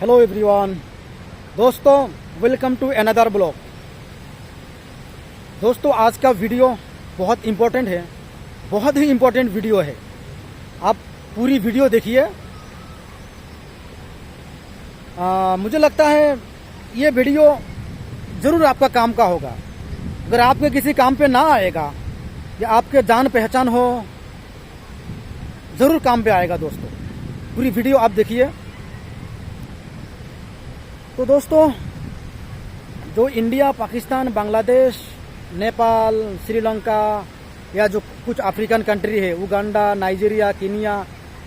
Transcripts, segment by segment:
Hello everyone, दोस्तों welcome to another blog. दोस्तों आज का वीडियो बहुत इम्पोर्टेंट है, बहुत ही इम्पोर्टेंट वीडियो है। आप पूरी वीडियो देखिए। मुझे लगता है ये वीडियो ज़रूर आपका काम का होगा। अगर आपके किसी काम पे ना आएगा या आपके जान पहचान हो, ज़रूर काम पे आएगा। दोस्तों पूरी वीडियो आप देखिए। तो दोस्तों जो इंडिया, पाकिस्तान, बांग्लादेश, नेपाल, श्रीलंका या जो कुछ अफ्रीकन कंट्री है, उगांडा, नाइजीरिया, कीनिया,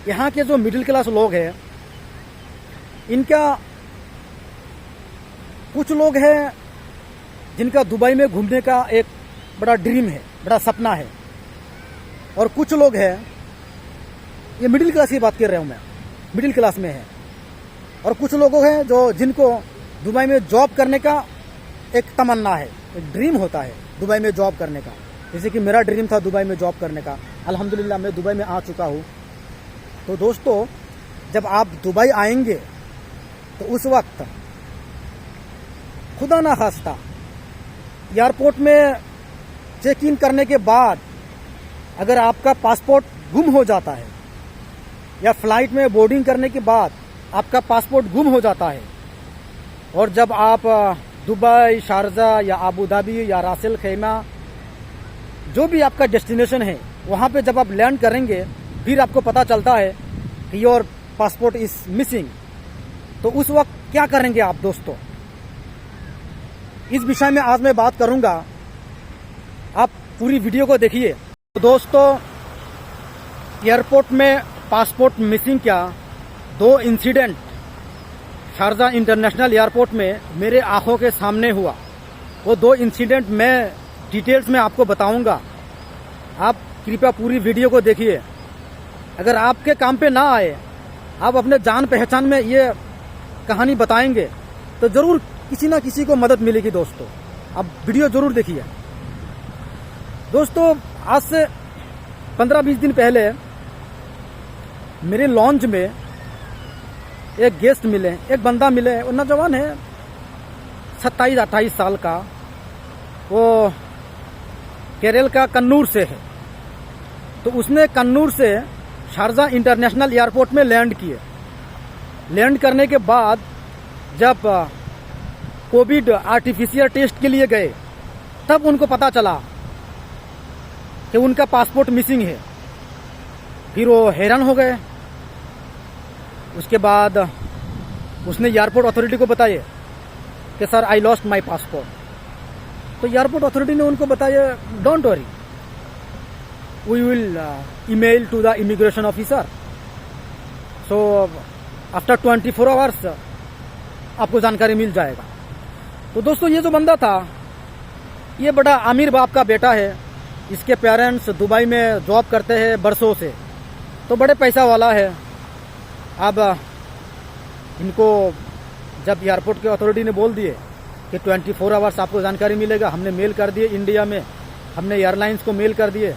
यहाँ के जो मिडिल क्लास लोग हैं, इनका कुछ लोग हैं जिनका दुबई में घूमने का एक बड़ा ड्रीम है, बड़ा सपना है। और कुछ लोग हैं, ये मिडिल क्लास की बात कर रहा हूँ मैं, मिडिल क्लास में है। और कुछ लोग हैं जो जिनको दुबई में जॉब करने का एक तमन्ना है, एक ड्रीम होता है दुबई में जॉब करने का। जैसे कि मेरा ड्रीम था दुबई में जॉब करने का। अल्हम्दुलिल्लाह मैं दुबई में आ चुका हूँ। तो दोस्तों जब आप दुबई आएंगे तो उस वक्त खुदा ना खास्ता एयरपोर्ट में चेक इन करने के बाद अगर आपका पासपोर्ट गुम हो जाता है या फ्लाइट में बोर्डिंग करने के बाद आपका पासपोर्ट गुम हो जाता है, और जब आप दुबई, शारजा या अबू धाबी या रासेल खैमा, जो भी आपका डेस्टिनेशन है, वहाँ पे जब आप लैंड करेंगे, फिर आपको पता चलता है कि योर पासपोर्ट इज मिसिंग। तो उस वक्त क्या करेंगे आप दोस्तों? इस विषय में आज मैं बात करूँगा। आप पूरी वीडियो को देखिए। तो दोस्तों एयरपोर्ट में पासपोर्ट मिसिंग क्या, दो इंसिडेंट शारजा इंटरनेशनल एयरपोर्ट में मेरे आंखों के सामने हुआ। वो दो इंसिडेंट मैं डिटेल्स में आपको बताऊंगा। आप कृपया पूरी वीडियो को देखिए। अगर आपके काम पे ना आए, आप अपने जान पहचान में ये कहानी बताएंगे तो ज़रूर किसी ना किसी को मदद मिलेगी। दोस्तों आप वीडियो ज़रूर देखिए। दोस्तों आज से 15-20 दिन पहले मेरे लॉन्च में एक गेस्ट मिले, एक बंदा मिले। वो नौजवान है, 27-28 साल का। वो केरल का कन्नूर से है। तो उसने कन्नूर से शारजा इंटरनेशनल एयरपोर्ट में लैंड किए। लैंड करने के बाद जब कोविड आर्टिफिशियल टेस्ट के लिए गए, तब उनको पता चला कि उनका पासपोर्ट मिसिंग है। फिर वो हैरान हो गए। उसके बाद उसने एयरपोर्ट अथॉरिटी को बताया कि sir I lost my passport. तो एयरपोर्ट अथॉरिटी ने उनको बताया, don't worry, we will email to the immigration officer, so after 24 hours आपको जानकारी मिल जाएगा। तो दोस्तों ये जो बंदा था, ये बड़ा अमीर बाप का बेटा है। इसके पेरेंट्स दुबई में जॉब करते हैं बरसों से, तो बड़े पैसा वाला है। अब इनको जब एयरपोर्ट के अथॉरिटी ने बोल दिए कि 24 आवर्स आपको जानकारी मिलेगा, हमने मेल कर दिए इंडिया में, हमने एयरलाइंस को मेल कर दिए,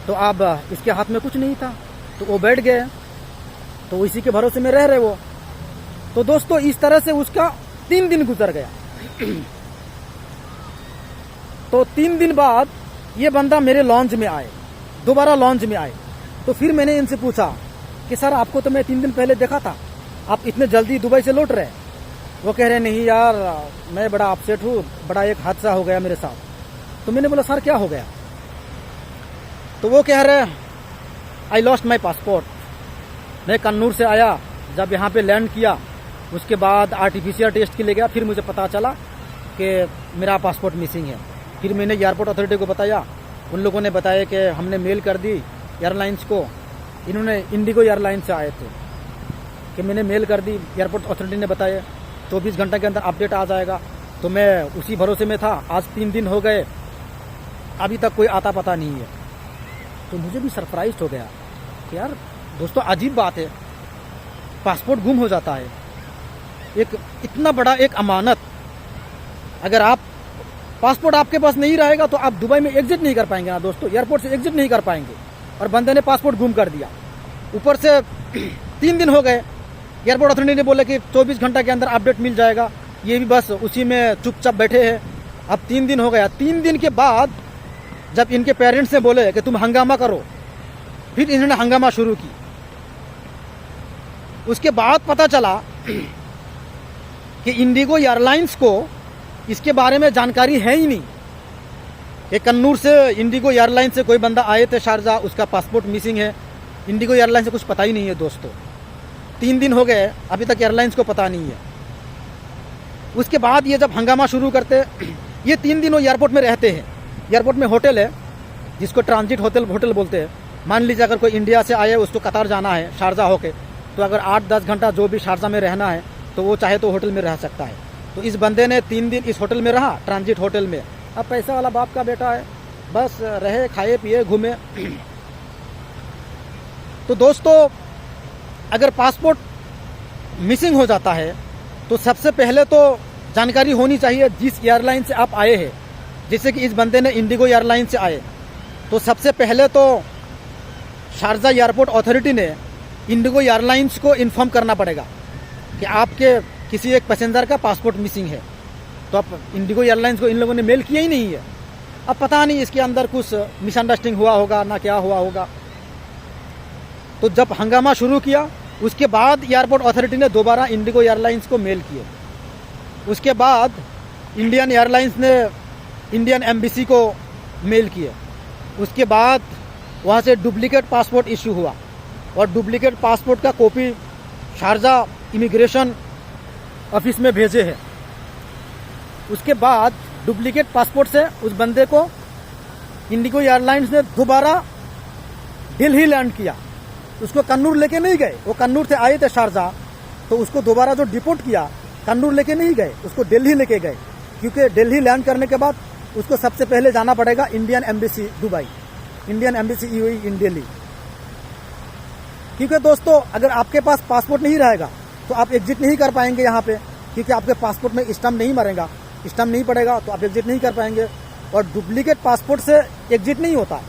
तो अब इसके हाथ में कुछ नहीं था। तो वो बैठ गए, तो इसी के भरोसे में रह रहे वो। तो दोस्तों इस तरह से उसका 3 दिन गुजर गया। तो 3 दिन बाद ये बंदा मेरे लॉन्च में आए, दोबारा लॉन्च में आए। तो फिर मैंने इनसे पूछा कि सर आपको तो मैं 3 दिन पहले देखा था, आप इतने जल्दी दुबई से लौट रहे? वो कह रहे नहीं यार, मैं बड़ा अपसेट हूँ, बड़ा एक हादसा हो गया मेरे साथ। तो मैंने बोला सर क्या हो गया? तो वो कह रहे आई लॉस्ट माई पासपोर्ट। मैं कन्नूर से आया, जब यहाँ पे लैंड किया, उसके बाद आर्टिफिशियल टेस्ट के लिए गया, फिर मुझे पता चला कि मेरा पासपोर्ट मिसिंग है। फिर मैंने एयरपोर्ट अथॉरिटी को बताया, उन लोगों ने बताया कि हमने मेल कर दी एयरलाइंस को। इन्होंने इंडिगो एयरलाइन से आए थे कि मैंने मेल कर दी, एयरपोर्ट अथॉरिटी ने बताया 24 घंटे के अंदर अपडेट आ जाएगा। तो मैं उसी भरोसे में था। आज 3 दिन हो गए, अभी तक कोई आता पता नहीं है। तो मुझे भी सरप्राइज हो गया कि यार दोस्तों अजीब बात है, पासपोर्ट गुम हो जाता है। एक इतना बड़ा एक अमानत, अगर आप पासपोर्ट आपके पास नहीं रहेगा तो आप दुबई में एग्जिट नहीं कर पाएंगे ना दोस्तों, एयरपोर्ट से एग्जिट नहीं कर पाएंगे। और बंदे ने पासपोर्ट गुम कर दिया। ऊपर से 3 दिन हो गए, एयरपोर्ट अथॉरिटी ने बोला कि 24 घंटा के अंदर अपडेट मिल जाएगा, ये भी बस उसी में चुपचाप बैठे हैं। अब 3 दिन हो गया। 3 दिन के बाद जब इनके पेरेंट्स ने बोले कि तुम हंगामा करो, फिर इन्होंने हंगामा शुरू की। उसके बाद पता चला कि इंडिगो एयरलाइंस को इसके बारे में जानकारी है ही नहीं कि कन्नूर से इंडिगो एयरलाइंस से कोई बंदा आए थे शारजा, उसका पासपोर्ट मिसिंग है। इंडिगो एयरलाइंस से कुछ पता ही नहीं है दोस्तों। 3 दिन हो गए, अभी तक एयरलाइंस को पता नहीं है। उसके बाद ये जब हंगामा शुरू करते, ये 3 दिन वो एयरपोर्ट में रहते हैं। एयरपोर्ट में होटल है जिसको ट्रांजिट होटल बोलते हैं। मान लीजिए अगर कोई इंडिया से आए, उसको कतार जाना है शारजा होके, तो अगर 8-10 घंटा जो भी शारजा में रहना है तो वो चाहे तो होटल में रह सकता है। तो इस बंदे ने 3 दिन इस होटल में रहा, ट्रांजिट होटल में। अब पैसा वाला बाप का बेटा है, बस रहे, खाए पिए, घूमे। तो दोस्तों, अगर पासपोर्ट मिसिंग हो जाता है तो सबसे पहले तो जानकारी होनी चाहिए जिस एयरलाइन से आप आए हैं। जैसे कि इस बंदे ने इंडिगो एयरलाइन से आए, तो सबसे पहले तो शारजा एयरपोर्ट अथॉरिटी ने इंडिगो एयरलाइंस को इन्फॉर्म करना पड़ेगा कि आपके किसी एक पैसेंजर का पासपोर्ट मिसिंग है। तो अब इंडिगो एयरलाइंस को इन लोगों ने मेल किया ही नहीं है। अब पता नहीं इसके अंदर कुछ मिसअंडरस्टैंडिंग हुआ होगा ना क्या हुआ होगा। तो जब हंगामा शुरू किया, उसके बाद एयरपोर्ट अथॉरिटी ने दोबारा इंडिगो एयरलाइंस को मेल किए। उसके बाद इंडियन एयरलाइंस ने इंडियन एम्बेसी को मेल किए। उसके बाद वहाँ से डुप्लीकेट पासपोर्ट इशू हुआ और डुप्लीकेट पासपोर्ट का कॉपी शारजा इमिग्रेशन ऑफिस में भेजे हैं। उसके बाद डुप्लीकेट पासपोर्ट से उस बंदे को इंडिगो एयरलाइंस ने दोबारा दिल्ली लैंड किया। उसको कन्नूर लेके नहीं गए, वो कन्नूर से आए थे शारजा, तो उसको दोबारा जो डिपोर्ट किया, कन्नूर लेके नहीं गए, उसको दिल्ली लेके गए। क्योंकि दिल्ली लैंड करने के बाद उसको सबसे पहले जाना पड़ेगा Indian embassy Dubai, Indian embassy UAE in Delhi. क्योंकि दोस्तों, अगर आपके पास पासपोर्ट नहीं रहेगा तो आप एग्जिट नहीं कर पाएंगे यहाँ पे, क्योंकि आपके पासपोर्ट में स्टैम्प नहीं मरेगा, स्टैम्प नहीं पड़ेगा तो आप एग्जिट नहीं कर पाएंगे। और डुप्लीकेट पासपोर्ट से एग्जिट नहीं होता।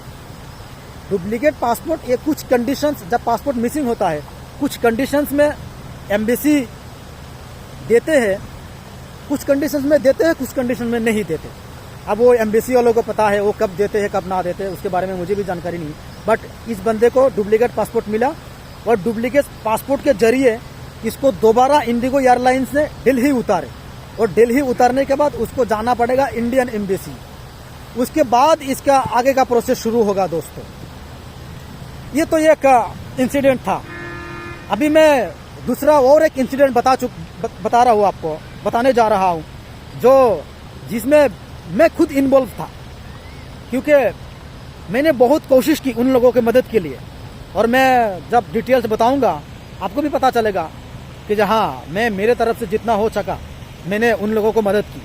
डुप्लीकेट पासपोर्ट, ये कुछ कंडीशंस, जब पासपोर्ट मिसिंग होता है कुछ कंडीशंस में एम्बेसी देते हैं, कुछ कंडीशंस में देते हैं, कुछ कंडीशन में नहीं देते। अब वो एम्बेसी वालों को पता है वो कब देते हैं कब ना देते हैं, उसके बारे में मुझे भी जानकारी नहीं। बट इस बंदे को डुप्लीकेट पासपोर्ट मिला और डुप्लीकेट पासपोर्ट के जरिए इसको दोबारा इंडिगो एयरलाइंस ने दिल्ली उतारे और दिल्ली उतारने के बाद उसको जाना पड़ेगा इंडियन एम्बेसी। उसके बाद इसका आगे का प्रोसेस शुरू होगा दोस्तों। ये तो एक इंसिडेंट था। अभी मैं दूसरा और एक इंसिडेंट बता रहा हूँ आपको, बताने जा रहा हूँ, जो जिसमें मैं खुद इन्वॉल्व था। क्योंकि मैंने बहुत कोशिश की उन लोगों की मदद के लिए, और मैं जब डिटेल्स बताऊंगा आपको भी पता चलेगा कि हाँ, मैं मेरे तरफ से जितना हो सका मैंने उन लोगों को मदद की।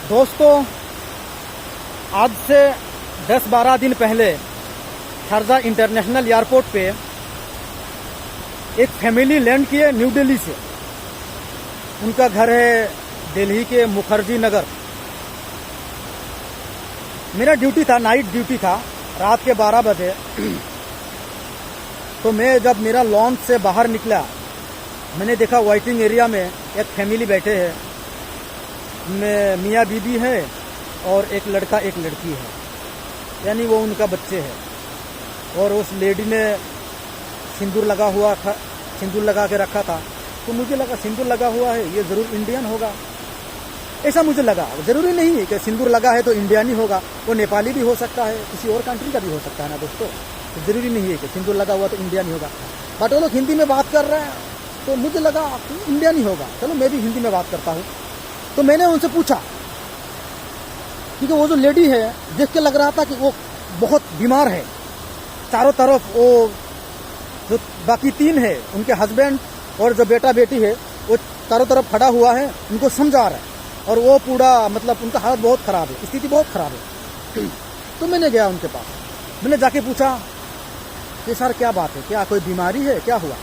दोस्तों, आज से 10-12 दिन पहले शारजा इंटरनेशनल एयरपोर्ट पे एक फैमिली लैंड किए न्यू दिल्ली से। उनका घर है दिल्ली के मुखर्जी नगर। मेरा ड्यूटी था, नाइट ड्यूटी था, रात के 12 बजे। तो मैं जब मेरा लॉन्च से बाहर निकला, मैंने देखा वेटिंग एरिया में एक फैमिली बैठे हैं, मियाँ बीबी है और एक लड़का एक लड़की है, यानी वो उनका बच्चे है। और उस लेडी ने सिंदूर लगा हुआ था, सिंदूर लगा के रखा था। तो मुझे लगा सिंदूर लगा हुआ है, ये ज़रूर इंडियन होगा, ऐसा मुझे लगा। ज़रूरी नहीं है कि सिंदूर लगा है तो इंडियन ही होगा, वो नेपाली भी हो सकता है, किसी और कंट्री का भी हो सकता है ना दोस्तों। तो ज़रूरी नहीं है कि सिंदूर लगा हुआ तो इंडियन ही होगा। बट वो लोग हिंदी में बात कर रहे हैं तो मुझे लगा इंडियन ही होगा, चलो मैं भी हिंदी में बात करता हूँ। तो मैंने उनसे पूछा, क्योंकि वो जो लेडी है देख के लग रहा था कि वो बहुत बीमार है। चारों तरफ वो जो बाकी 3 है, उनके हस्बैंड और जो बेटा बेटी है, वो चारों तरफ खड़ा हुआ है, उनको समझा रहा है। और वो पूरा मतलब उनका हालत बहुत ख़राब है, स्थिति बहुत ख़राब है। तो मैंने गया उनके पास, मैंने जाके पूछा कि सर क्या बात है, क्या कोई बीमारी है, क्या हुआ?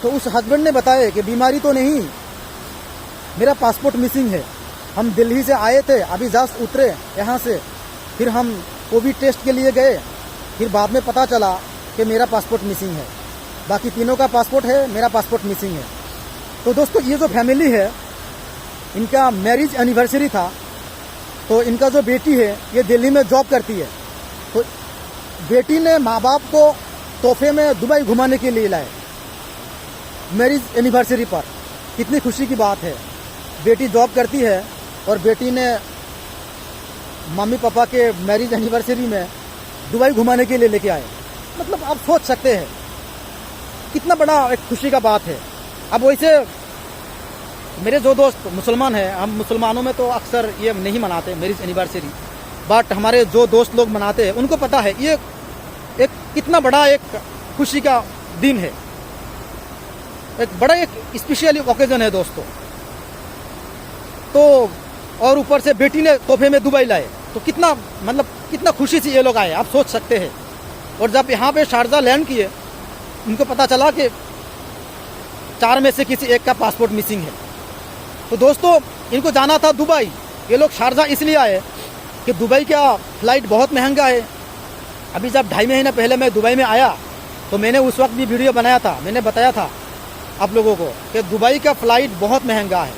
तो उस हस्बैंड ने बताया कि बीमारी तो नहीं, मेरा पासपोर्ट मिसिंग है। हम दिल्ली से आए थे, अभी जस्ट उतरे यहाँ से, फिर हम कोविड टेस्ट के लिए गए, फिर बाद में पता चला कि मेरा पासपोर्ट मिसिंग है। बाकी तीनों का पासपोर्ट है, मेरा पासपोर्ट मिसिंग है। तो दोस्तों ये जो फैमिली है, इनका मैरिज एनिवर्सरी था। तो इनका जो बेटी है ये दिल्ली में जॉब करती है। तो बेटी ने माँ बाप को तोहफे में दुबई घुमाने के लिए लाए मैरिज एनिवर्सरी पर। कितनी खुशी की बात है। बेटी जॉब करती है और बेटी ने मम्मी पापा के मैरिज एनिवर्सरी में दुबई घुमाने के लिए लेके आए। मतलब आप सोच सकते हैं कितना बड़ा एक खुशी का बात है। अब वैसे मेरे जो दोस्त मुसलमान हैं, हम मुसलमानों में तो अक्सर ये नहीं मनाते मैरिज एनिवर्सरी, बट हमारे जो दोस्त लोग मनाते हैं उनको पता है ये एक कितना बड़ा एक खुशी का दिन है, एक बड़ा एक स्पेशल ओकेजन है दोस्तों। तो और ऊपर से बेटी ने तोहफे में दुबई लाए, तो कितना मतलब कितना खुशी से ये लोग आए, आप सोच सकते हैं। और जब यहाँ पे शारजा लैंड किए, उनको पता चला कि 4 में से किसी एक का पासपोर्ट मिसिंग है। तो दोस्तों इनको जाना था दुबई। ये लोग शारजा इसलिए आए कि दुबई का फ़्लाइट बहुत महंगा है। अभी जब 2.5 महीने पहले मैं दुबई में आया तो मैंने उस वक्त भी वीडियो बनाया था, मैंने बताया था आप लोगों को कि दुबई का फ़्लाइट बहुत महंगा है।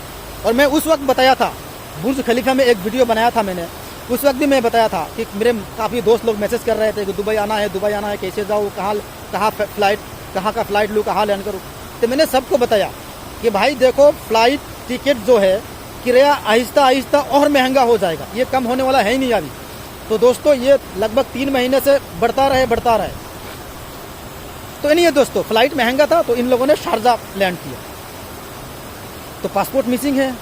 और मैं उस वक्त बताया था, बुर्ज खलीफा में एक वीडियो बनाया था मैंने, उस वक्त भी मैं बताया था कि मेरे काफ़ी दोस्त लोग मैसेज कर रहे थे कि दुबई आना है, दुबई आना है, कैसे जाऊँ, कहाँ का फ़्लाइट लूँ, कहाँ लैंड करूँ। तो मैंने सबको बताया कि भाई देखो फ़्लाइट टिकट जो है किराया आहिस्ता आहिस्ता और महंगा हो जाएगा, ये कम होने वाला है ही नहीं अभी। तो दोस्तों ये लगभग 3 महीने से बढ़ता रहे। तो नहीं है दोस्तों, फ़्लाइट महंगा था तो इन लोगों ने शारजा लैंड किया। तो पासपोर्ट मिसिंग है।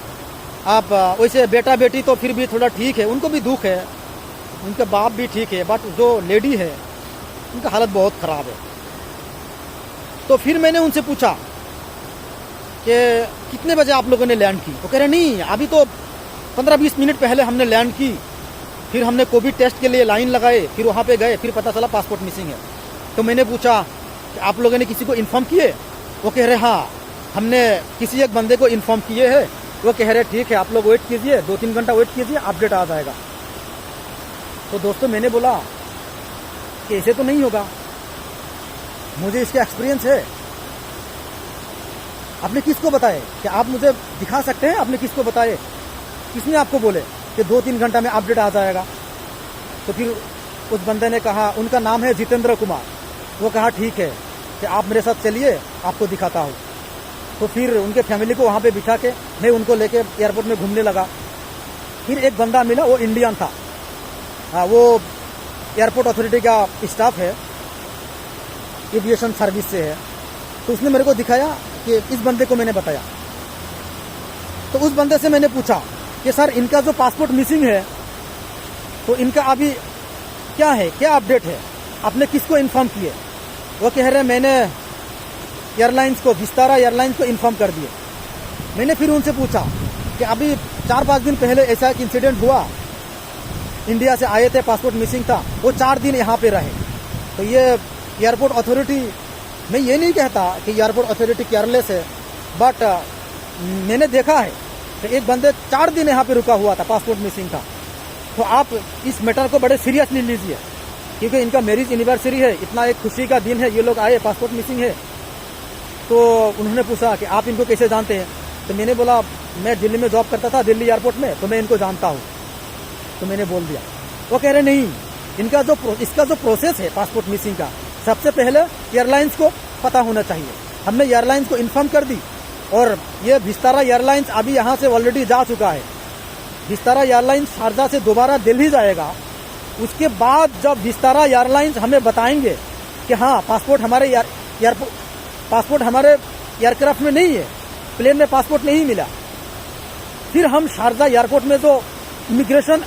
आप वैसे बेटा बेटी तो फिर भी थोड़ा ठीक है, उनको भी दुख है, उनके बाप भी ठीक है, बट जो लेडी है उनका हालत बहुत ख़राब है। तो फिर मैंने उनसे पूछा कि कितने बजे आप लोगों ने लैंड की। वो कह रहे नहीं, अभी तो 15-20 मिनट पहले हमने लैंड की, फिर हमने कोविड टेस्ट के लिए लाइन लगाए, फिर वहाँ पे गए, फिर पता चला पासपोर्ट मिसिंग है। तो मैंने पूछा कि आप लोगों ने किसी को इन्फॉर्म किए। वो कह रहे हाँ, हमने किसी एक बंदे को इन्फॉर्म किए हैं। वो कह रहे ठीक है, आप लोग वेट कीजिए, 2-3 घंटा वेट कीजिए, अपडेट आ जाएगा। तो दोस्तों मैंने बोला कि ऐसे तो नहीं होगा, मुझे इसका एक्सपीरियंस है। आपने किसको बताए कि आप मुझे दिखा सकते हैं? आपने किसको बताए? किसने आपको बोले कि 2-3 घंटा में अपडेट आ जाएगा? तो फिर उस बंदे ने कहा, उनका नाम है जितेंद्र कुमार। वो कहा ठीक है कि आप मेरे साथ चलिए, आपको दिखाता हूँ। तो फिर उनके फैमिली को वहाँ पे बिठा के मैं उनको लेके एयरपोर्ट में घूमने लगा। फिर एक बंदा मिला, वो इंडियन था। वो एयरपोर्ट अथॉरिटी का स्टाफ है, एविएशन सर्विस से है। तो उसने मेरे को दिखाया कि इस बंदे को मैंने बताया। तो उस बंदे से मैंने पूछा कि सर इनका जो पासपोर्ट मिसिंग है तो इनका अभी क्या है, क्या अपडेट है, आपने किसको इन्फॉर्म किए? वो कह रहे मैंने एयरलाइंस को, विस्तारा एयरलाइंस को इन्फॉर्म कर दिए। मैंने फिर उनसे पूछा कि अभी 4-5 दिन पहले ऐसा एक इंसिडेंट हुआ, इंडिया से आए थे, पासपोर्ट मिसिंग था, वो 4 दिन यहाँ पे रहे। तो ये एयरपोर्ट अथॉरिटी, मैं ये नहीं कहता कि एयरपोर्ट अथॉरिटी केयरलेस है, बट मैंने देखा है कि एक बंदे 4 दिन यहाँ पे रुका हुआ था, पासपोर्ट मिसिंग था। तो आप इस मैटर को बड़े सीरियसली लीजिए, क्योंकि इनका मैरिज एनिवर्सरी है, इतना एक खुशी का दिन है, ये लोग आए, पासपोर्ट मिसिंग है। तो उन्होंने पूछा कि आप इनको कैसे जानते हैं? तो मैंने बोला मैं दिल्ली में जॉब करता था, दिल्ली एयरपोर्ट में, तो मैं इनको जानता हूँ। तो मैंने बोल दिया। वो कह रहे नहीं, इसका जो प्रोसेस है पासपोर्ट मिसिंग का, सबसे पहले एयरलाइंस को पता होना चाहिए। हमने एयरलाइंस को इन्फॉर्म कर दी और ये विस्तारा एयरलाइंस अभी यहाँ से ऑलरेडी जा चुका है। विस्तारा एयरलाइंस शारजा से दोबारा दिल्ली जाएगा। उसके बाद जब विस्तारा एयरलाइंस हमें बताएंगे कि हाँ पासपोर्ट हमारे एयरक्राफ्ट में नहीं है, प्लेन में पासपोर्ट नहीं मिला, फिर हम शारजा एयरपोर्ट में जो इमिग्रेशन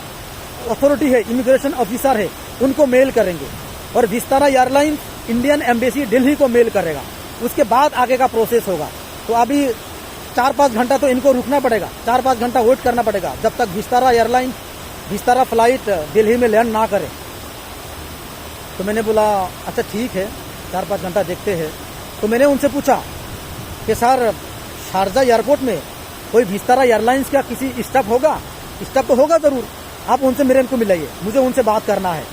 अथॉरिटी है, इमिग्रेशन ऑफिसर है, उनको मेल करेंगे और Vistara airlines Indian embassy Delhi को मेल करेगा। उसके बाद आगे का प्रोसेस होगा। तो अभी 4-5 घंटा तो इनको रुकना पड़ेगा, 4-5 घंटा वेट करना पड़ेगा जब तक विस्तारा फ्लाइट दिल्ली में लैंड ना करे। तो मैंने बोला अच्छा ठीक है, 4-5 घंटा देखते हैं। तो मैंने उनसे पूछा कि सर शारजा एयरपोर्ट में कोई विस्तारा एयरलाइंस का किसी स्टाफ होगा? स्टाफ तो होगा ज़रूर, आप उनसे मेरे को मिलाइए, मुझे उनसे बात करना है।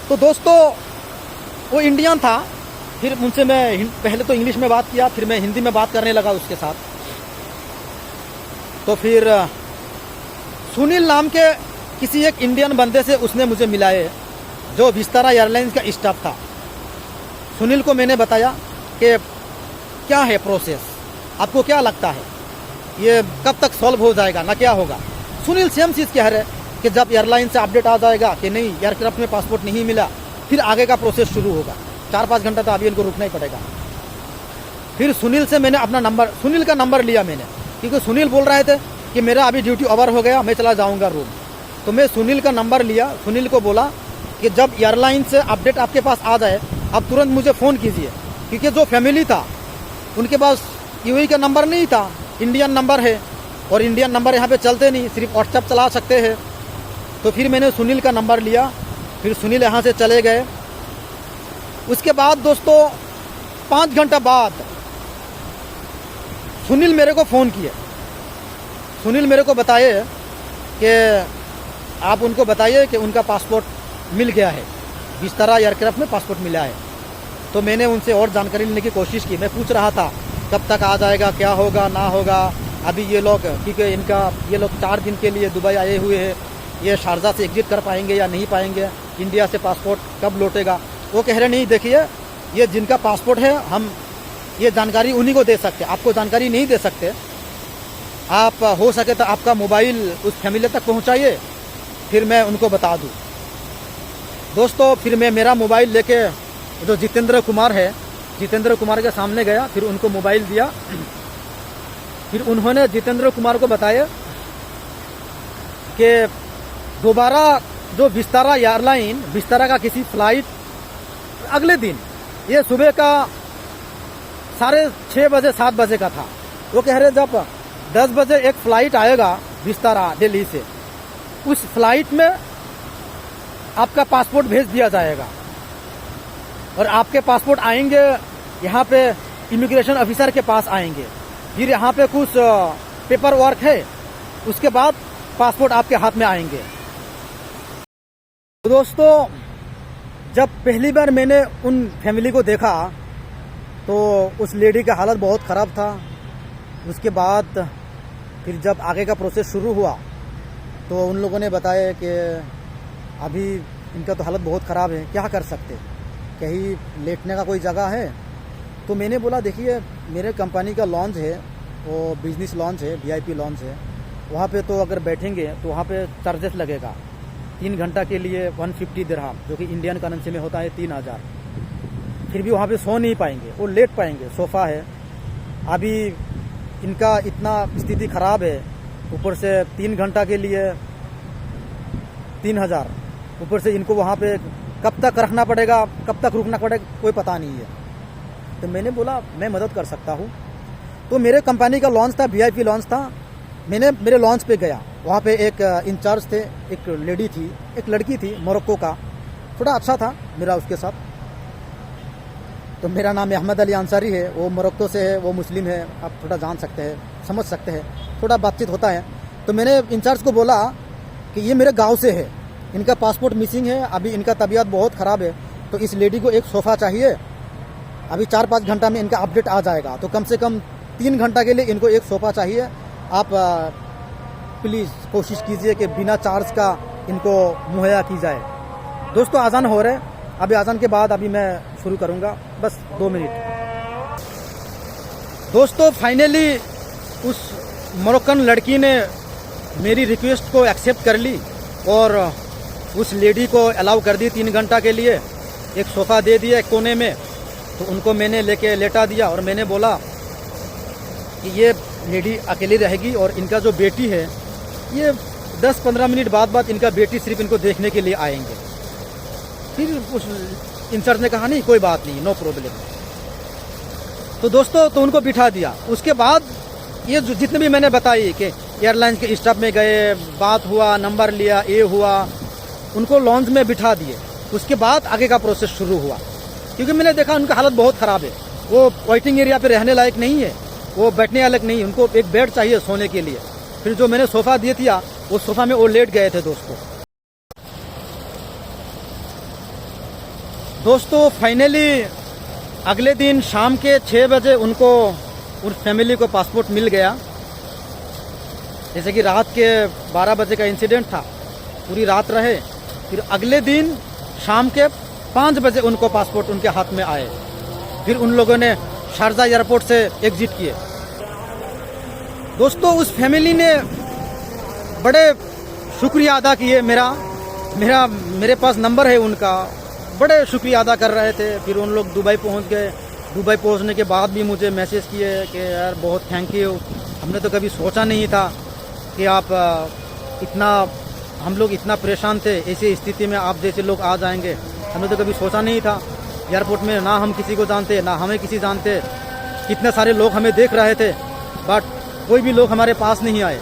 तो दोस्तों वो इंडियन था, फिर उनसे मैं पहले तो इंग्लिश में बात किया, फिर मैं हिंदी में बात करने लगा उसके साथ। तो फिर सुनील नाम के किसी एक इंडियन बंदे से उसने मुझे मिलाए, जो विस्तारा एयरलाइंस का स्टाफ था। सुनील को मैंने बताया कि क्या है प्रोसेस, आपको क्या लगता है ये कब तक सॉल्व हो जाएगा ना, क्या होगा। सुनील सेम चीज़ कह रहे कि जब एयरलाइन से अपडेट आ जाएगा कि नहीं एयरक्राफ्ट में पासपोर्ट नहीं मिला, फिर आगे का प्रोसेस शुरू होगा। 4-5 घंटा तो अभी इनको रुकना ही पड़ेगा। फिर सुनील से मैंने अपना नंबर, सुनील का नंबर लिया मैंने, क्योंकि सुनील बोल रहे थे कि मेरा अभी ड्यूटी ओवर हो गया, मैं चला जाऊंगा रूम। तो मैं सुनील का नंबर लिया, सुनील को बोला कि जब एयरलाइन से अपडेट आपके पास आ जाए आप तुरंत मुझे फ़ोन कीजिए, क्योंकि जो फैमिली था उनके पास यूएई का नंबर नहीं था, इंडियन नंबर है, और इंडियन नंबर यहाँ पे चलते नहीं, सिर्फ व्हाट्सएप चला सकते हैं। तो फिर मैंने सुनील का नंबर लिया, फिर सुनील यहाँ से चले गए। उसके बाद दोस्तों 5 घंटा बाद सुनील मेरे को फ़ोन किए। सुनील मेरे को बताए कि आप उनको बताइए कि उनका पासपोर्ट मिल गया है, विस्तारा एयरक्राफ्ट में पासपोर्ट मिला है। तो मैंने उनसे और जानकारी लेने की कोशिश की। मैं पूछ रहा था कब तक आ जाएगा, क्या होगा ना होगा। अभी ये लोग, क्योंकि ये लोग 4 दिन के लिए दुबई आए हुए हैं, ये शारजा से एग्जिट कर पाएंगे या नहीं पाएंगे, इंडिया से पासपोर्ट कब लौटेगा। वो कह रहे नहीं, देखिए ये जिनका पासपोर्ट है हम ये जानकारी उन्हीं को दे सकते, आपको जानकारी नहीं दे सकते। आप हो सके तो आपका मोबाइल उस फैमिली तक पहुंचाइए, फिर मैं उनको बता दूं। दोस्तों फिर मैं मेरा मोबाइल लेके जो जितेंद्र कुमार है, जितेंद्र कुमार के सामने गया, फिर उनको मोबाइल दिया। फिर उन्होंने जितेंद्र कुमार को बताया कि दोबारा जो विस्तारा एयरलाइन, विस्तारा का किसी फ्लाइट अगले दिन, ये सुबह का 6:30 बजे 7 बजे का था। वो कह रहे जब 10 बजे एक फ़्लाइट आएगा विस्तारा दिल्ली से, उस फ्लाइट में आपका पासपोर्ट भेज दिया जाएगा, और आपके पासपोर्ट आएंगे यहाँ पे इमिग्रेशन ऑफिसर के पास आएंगे। फिर यहाँ पे कुछ पेपर वर्क है, उसके बाद पासपोर्ट आपके हाथ में आएंगे। तो दोस्तों जब पहली बार मैंने उन फैमिली को देखा तो उस लेडी का हालत बहुत ख़राब था। उसके बाद फिर जब आगे का प्रोसेस शुरू हुआ तो उन लोगों ने बताया कि अभी इनका तो हालत बहुत ख़राब है, क्या कर सकते, कहीं लेटने का कोई जगह है। तो मैंने बोला देखिए मेरे कंपनी का लॉन्च है, वो बिजनेस लॉन्च है, वीआईपी लॉन्च है, वहाँ पे तो अगर बैठेंगे तो वहाँ पे चार्जेस लगेगा। 3 घंटा के लिए 150 दिरहम, जो कि इंडियन करेंसी में होता है 3000। फिर भी वहाँ पे सो नहीं पाएंगे, वो लेट पाएंगे, सोफ़ा है। अभी इनका इतना स्थिति ख़राब है, ऊपर से 3 घंटा के लिए 3000, ऊपर से इनको वहाँ पे कब तक रखना पड़ेगा, कब तक रुकना पड़ेगा, कोई पता नहीं है। तो मैंने बोला मैं मदद कर सकता हूँ। तो मेरे कंपनी का लॉन्च था, वीआईपी लॉन्च था। मैंने मेरे लॉन्च पे गया, वहाँ पे एक इंचार्ज थे, एक लेडी थी, एक लड़की थी मोरक्को का, थोड़ा अच्छा था मेरा उसके साथ। तो मेरा नाम अहमद अली अंसारी है, वो मोरक्को से है, वो मुस्लिम है, आप थोड़ा जान सकते हैं, समझ सकते हैं, थोड़ा बातचीत होता है। तो मैंने इंचार्ज को बोला कि ये मेरे गाँव से है, इनका पासपोर्ट मिसिंग है, अभी इनका तबीयत बहुत ख़राब है, तो इस लेडी को एक सोफ़ा चाहिए, अभी 4-5 घंटा में इनका अपडेट आ जाएगा, तो कम से कम 3 घंटा के लिए इनको एक सोफ़ा चाहिए। आप प्लीज़ कोशिश कीजिए कि बिना चार्ज का इनको मुहैया की जाए। दोस्तों आज़ान हो रहे, अभी आज़ान के बाद अभी मैं शुरू करूँगा, बस 2 मिनट। दोस्तों फाइनली उस मोरक्कन लड़की ने मेरी रिक्वेस्ट को एक्सेप्ट कर ली और उस लेडी को अलाउ कर दी 3 घंटा के लिए, एक सोफ़ा दे दिया एक कोने में। तो उनको मैंने लेके लेटा दिया और मैंने बोला कि ये लेडी अकेली रहेगी और इनका जो बेटी है ये 10-15 मिनट बाद इनका बेटी सिर्फ इनको देखने के लिए आएंगे। फिर उस इंचार्ज ने कहा नहीं कोई बात नहीं, नो प्रॉब्लम। तो दोस्तों तो उनको बिठा दिया। उसके बाद ये जितने भी मैंने बताई कि एयरलाइंस के स्टाफ में गए, बात हुआ, नंबर लिया, ये हुआ, उनको लॉन्च में बिठा दिए। उसके बाद आगे का प्रोसेस शुरू हुआ, क्योंकि मैंने देखा उनका हालत बहुत ख़राब है, वो वेटिंग एरिया पे रहने लायक नहीं है, वो बैठने लायक नहीं, उनको एक बेड चाहिए सोने के लिए। फिर जो मैंने सोफ़ा दिया था उस सोफ़ा में वो लेट गए थे। दोस्तों फाइनली अगले दिन शाम के 6 बजे उनको उस फैमिली को पासपोर्ट मिल गया। जैसे कि रात के 12 बजे का इंसिडेंट था, पूरी रात रहे, फिर अगले दिन शाम के 5 बजे उनको पासपोर्ट उनके हाथ में आए। फिर उन लोगों ने शारजा एयरपोर्ट से एग्जिट किए। दोस्तों उस फैमिली ने बड़े शुक्रिया अदा किए। मेरे पास नंबर है उनका, बड़े शुक्रिया अदा कर रहे थे। फिर उन लोग दुबई पहुंच गए। दुबई पहुंचने के बाद भी मुझे मैसेज किए कि यार बहुत थैंक यू, हमने तो कभी सोचा नहीं था कि आप हम लोग इतना परेशान थे, ऐसी स्थिति में आप जैसे लोग आ जाएंगे, हमने तो कभी सोचा नहीं था। एयरपोर्ट में ना हम किसी को जानते, ना हमें किसी जानते, कितने सारे लोग हमें देख रहे थे, बट कोई भी लोग हमारे पास नहीं आए।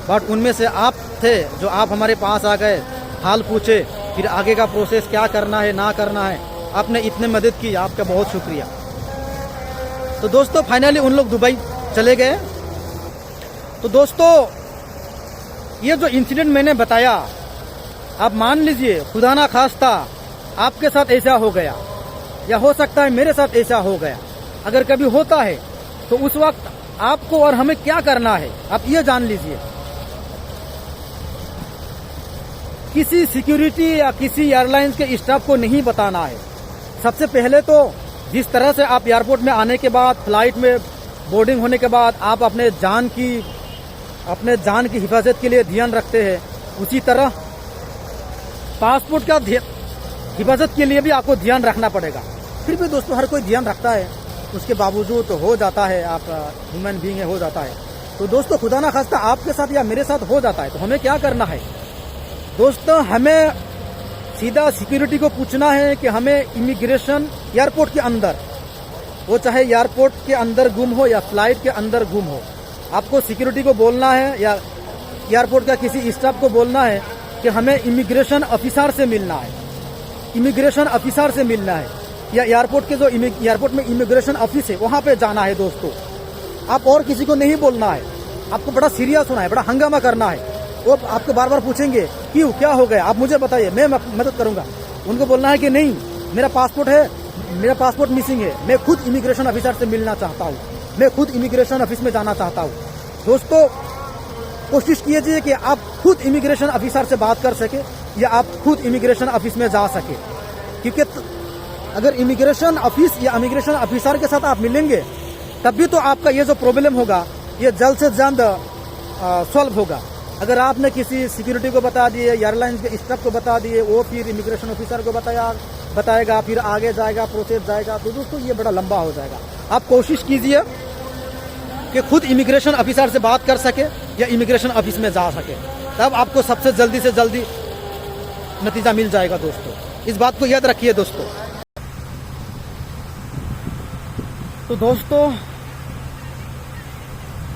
बट उनमें से आप थे जो आप हमारे पास आ गए, हाल पूछे, फिर आगे का प्रोसेस क्या करना है ना करना है, आपने इतने मदद की, आपका बहुत शुक्रिया। तो दोस्तों फाइनली उन लोग दुबई चले गए। तो दोस्तों ये जो इंसिडेंट मैंने बताया, आप मान लीजिए खुदा ना खास्ता आपके साथ ऐसा हो गया, या हो सकता है मेरे साथ ऐसा हो गया। अगर कभी होता है तो उस वक्त आपको और हमें क्या करना है, आप ये जान लीजिए। किसी सिक्योरिटी या किसी एयरलाइंस के स्टाफ को नहीं बताना है। सबसे पहले तो जिस तरह से आप एयरपोर्ट में आने के बाद, फ्लाइट में बोर्डिंग होने के बाद आप अपने जान की हिफाजत के लिए ध्यान रखते हैं, उसी तरह पासपोर्ट का हिफाजत के लिए भी आपको ध्यान रखना पड़ेगा। फिर भी दोस्तों हर कोई ध्यान रखता है, उसके बावजूद तो हो जाता है, आप ह्यूमन बीइंग है, हो जाता है। तो दोस्तों खुदा ना खास्ता आपके साथ या मेरे साथ हो जाता है तो हमें क्या करना है दोस्तों? हमें सीधा सिक्योरिटी को पूछना है कि हमें इमिग्रेशन एयरपोर्ट के अंदर, वो चाहे एयरपोर्ट के अंदर गुम हो या फ्लाइट के अंदर गुम हो, आपको सिक्योरिटी को बोलना है या एयरपोर्ट का किसी स्टाफ को बोलना है कि हमें इमिग्रेशन ऑफिसर से मिलना है, इमिग्रेशन ऑफिसर से मिलना है, या एयरपोर्ट के जो एयरपोर्ट में इमिग्रेशन ऑफिस है वहां पे जाना है। दोस्तों आप और किसी को नहीं बोलना है, आपको बड़ा सीरियस होना है, बड़ा हंगामा करना है। वो आपको बार बार पूछेंगे क्यों, क्या हो गया, आप मुझे बताइए, मैं मदद करूंगा। उनको बोलना है कि नहीं, मेरा पासपोर्ट है, मेरा पासपोर्ट मिसिंग है, मैं खुद इमिग्रेशन ऑफिसर से मिलना चाहता हूँ, मैं खुद इमिग्रेशन ऑफिस में जाना चाहता हूँ। दोस्तों कोशिश कीजिए कि आप खुद इमिग्रेशन ऑफिसर से बात कर सके या आप खुद इमिग्रेशन ऑफिस में जा सके, क्योंकि अगर इमिग्रेशन ऑफिस या इमिग्रेशन ऑफिसर के साथ आप मिलेंगे तभी तो आपका ये जो प्रॉब्लम होगा ये जल्द से जल्द सॉल्व होगा। अगर आपने किसी सिक्योरिटी को बता दिए, एयरलाइंस के स्टाफ को बता दिए, वो फिर इमिग्रेशन ऑफिसर को बताएगा, फिर आगे जाएगा, प्रोसेस जाएगा, तो दोस्तों ये बड़ा लंबा हो जाएगा। आप कोशिश कीजिए कि खुद इमिग्रेशन ऑफिसर से बात कर सके या इमिग्रेशन ऑफिस में जा सके, तब आपको सबसे जल्दी से जल्दी नतीजा मिल जाएगा। दोस्तों इस बात को याद रखिए। तो दोस्तों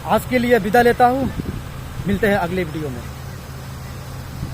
आज के लिए विदा लेता हूँ, मिलते हैं अगले वीडियो में।